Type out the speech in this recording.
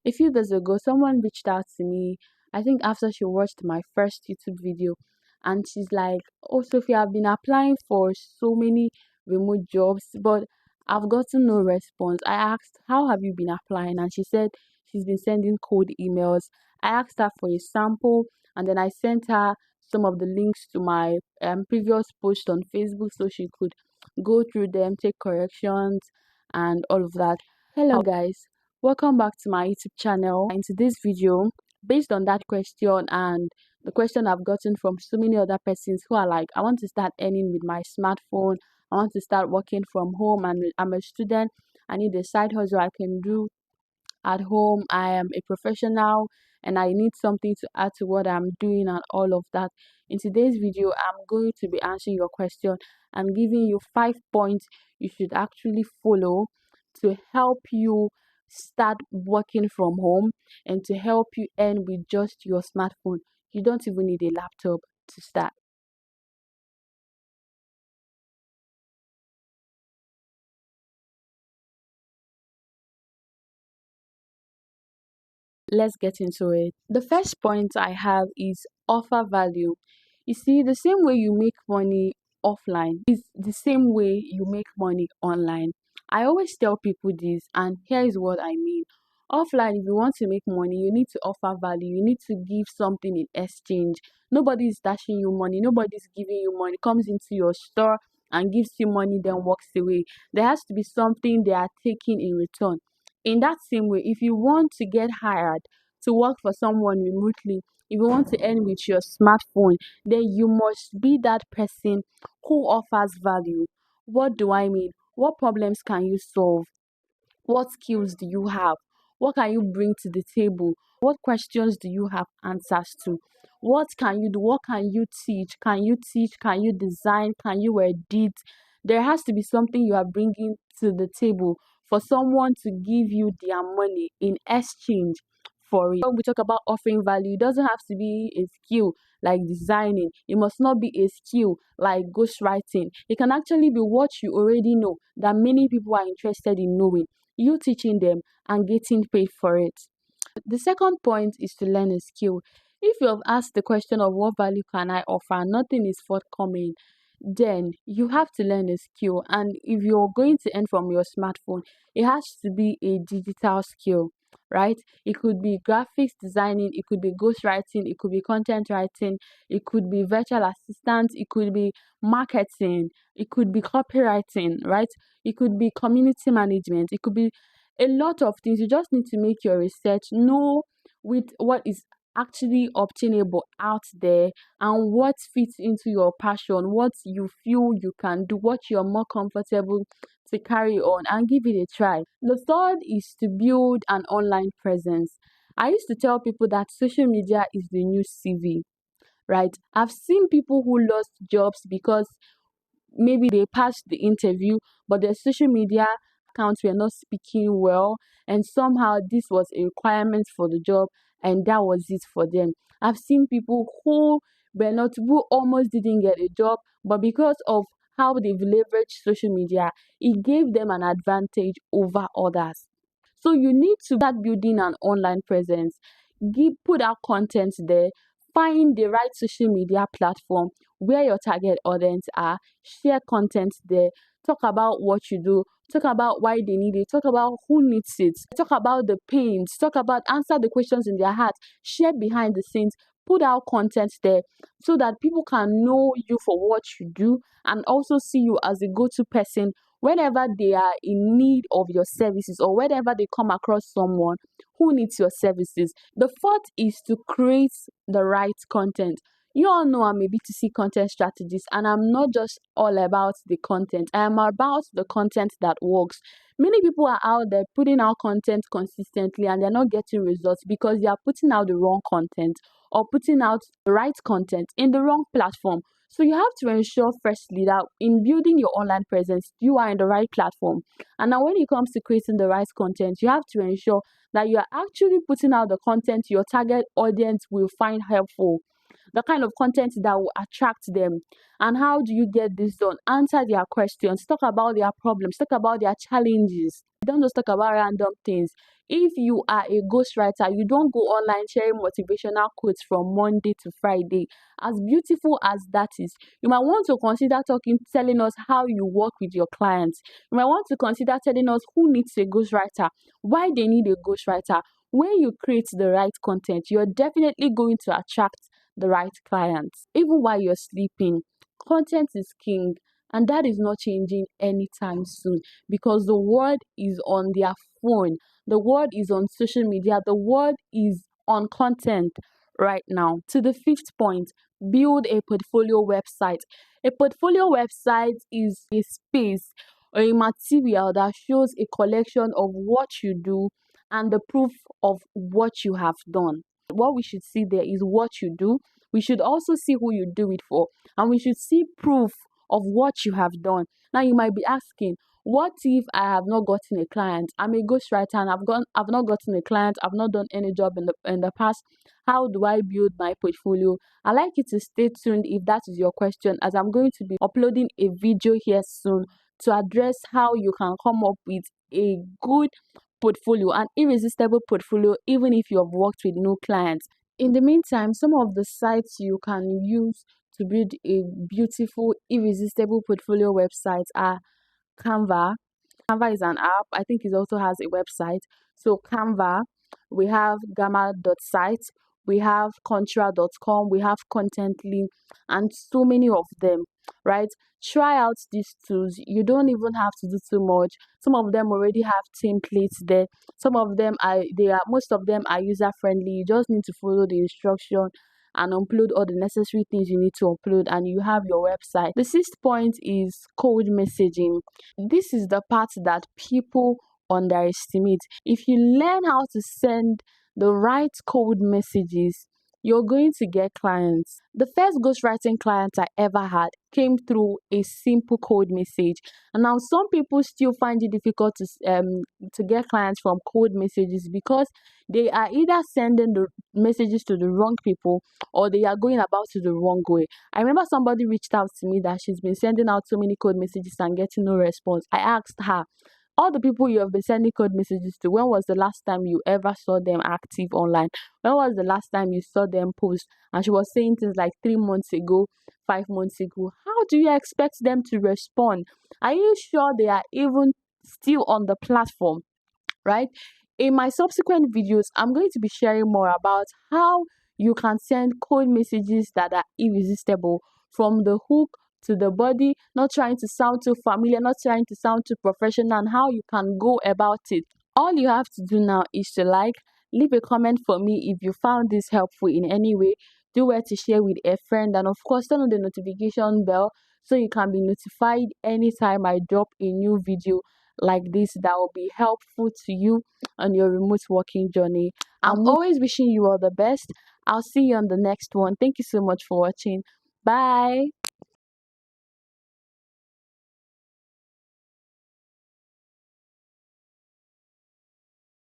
A few days ago, someone reached out to me, I think after she watched my first YouTube video, and she's like, "Oh, Sophie, I've been applying for so many remote jobs, but I've gotten no response." I asked, "How have you been applying?" And she said she's been sending cold emails. I asked her for a sample, and then I sent her some of the links to my previous post on Facebook so she could go through them, take corrections, and all of that. Hello, guys. Welcome back to my YouTube channel. In today's video, based on that question and the question I've gotten from so many other persons who are like, I want to start earning with my smartphone. I want to start working from home, and I'm a student. I need a side hustle I can do at home. I am a professional and I need something to add to what I'm doing and all of that. In today's video, I'm going to be answering your question. I'm giving you 5 points you should actually follow to help you start working from home and to help you earn with just your smartphone. You don't even need a laptop to start. Let's get into it. The first point I have is offer value. You see, the same way you make money offline is the same way you make money online. I always tell people this, and here is what I mean. Offline, if you want to make money, you need to offer value. You need to give something in exchange. Nobody is dashing you money. Nobody is giving you money. Comes into your store and gives you money, then walks away. There has to be something they are taking in return. In that same way, if you want to get hired to work for someone remotely, if you want to earn with your smartphone, then you must be that person who offers value. What do I mean? What problems can you solve? What skills do you have? What can you bring to the table? What questions do you have answers to? What can you do? What can you teach? Can you teach? Can you design? Can you edit? There has to be something you are bringing to the table for someone to give you their money in exchange for it. When we talk about offering value, it doesn't have to be a skill like designing. It must not be a skill like ghostwriting. It can actually be what you already know that many people are interested in knowing, you teaching them and getting paid for it. The second point is to learn a skill. If you have asked the question of what value can I offer, nothing is forthcoming, then you have to learn a skill. And if you're going to earn from your smartphone, it has to be a digital skill, right? It could be graphics designing, it could be ghostwriting, it could be content writing, it could be virtual assistant, it could be marketing, it could be copywriting, right? It could be community management, it could be a lot of things. You just need to make your research, know with what is actually obtainable out there and what fits into your passion, what you feel you can do, what you're more comfortable to carry on, and give it a try. The third is to build an online presence. I used to tell people that social media is the new CV, right? I've seen people who lost jobs because maybe they passed the interview, but their social media accounts were not speaking well, and somehow this was a requirement for the job, and that was it for them. I've seen people who almost didn't get a job, but because of how they've leveraged social media, it gave them an advantage over others. So you need to start building an online presence. Put out content there. Find the right social media platform where your target audience are. Share content there. Talk about what you do. Talk about why they need it. Talk about who needs it. Talk about the pains. Talk about answer the questions in their heart. Share behind the scenes. Put out content there so that people can know you for what you do and also see you as a go-to person whenever they are in need of your services or whenever they come across someone who needs your services. The fourth is to create the right content. You all know I'm a B2C content strategist and I'm not just all about the content. I am about the content that works. Many people are out there putting out content consistently and they're not getting results because they are putting out the wrong content or putting out the right content in the wrong platform. So you have to ensure firstly that in building your online presence, you are in the right platform. And now when it comes to creating the right content, you have to ensure that you are actually putting out the content your target audience will find helpful, the kind of content that will attract them. And how do you get this done? Answer their questions, talk about their problems, talk about their challenges. don't just talk about random things. If you are a ghostwriter, you don't go online sharing motivational quotes from Monday to Friday. As beautiful as that is, you might want to consider telling us how you work with your clients. You might want to consider telling us who needs a ghostwriter, why they need a ghostwriter. When you create the right content, you're definitely going to attract the right clients. Even while you're sleeping, content is king, and that is not changing anytime soon because the world is on their phone, the world is on social media, the world is on content right now. To the fifth point, build a portfolio website. A portfolio website is a space or a material that shows a collection of what you do and the proof of what you have done. What we should see there is what you do. We should also see who you do it for, and we should see proof of what you have done. Now you might be asking, what if I have not gotten a client? I'm a ghostwriter and I've not gotten a client, I've not done any job in the past. How do I build my portfolio? I'd like you to stay tuned if that is your question, as I'm going to be uploading a video here soon to address how you can come up with a good portfolio, an irresistible portfolio, even if you have worked with no clients. In the meantime, some of the sites you can use to build a beautiful, irresistible portfolio website are Canva. Canva is an app. I think it also has a website. So Canva, we have Gamma.site, we have Contra.com, we have Contently, and so many of them, right? Try out these tools. You don't even have to do too much. Some of them already have templates there. Some of them most of them are user friendly. You just need to follow the instruction and upload all the necessary things you need to upload, and you have your website. The sixth point is code messaging. This is the part that people underestimate. If you learn how to send the right code messages, you're going to get clients. The first ghostwriting client I ever had came through a simple code message. And now some people still find it difficult to get clients from code messages because they are either sending the messages to the wrong people or they are going about it the wrong way. I remember somebody reached out to me that she's been sending out so many code messages and getting no response. I asked her, all the people you have been sending code messages to, when was the last time you ever saw them active online? When was the last time you saw them post? And she was saying things like 3 months ago, 5 months ago. How do you expect them to respond? Are you sure they are even still on the platform? Right? In my subsequent videos, I'm going to be sharing more about how you can send code messages that are irresistible, from the hook to the body, not trying to sound too familiar, not trying to sound too professional, and how you can go about it. All you have to do now is to leave a comment for me if you found this helpful in any way. Do well to share with a friend, and of course turn on the notification bell so you can be notified anytime I drop a new video like this that will be helpful to you on your remote working journey. I'm always wishing you all the best. I'll see you on the next one. Thank you so much for watching. Bye.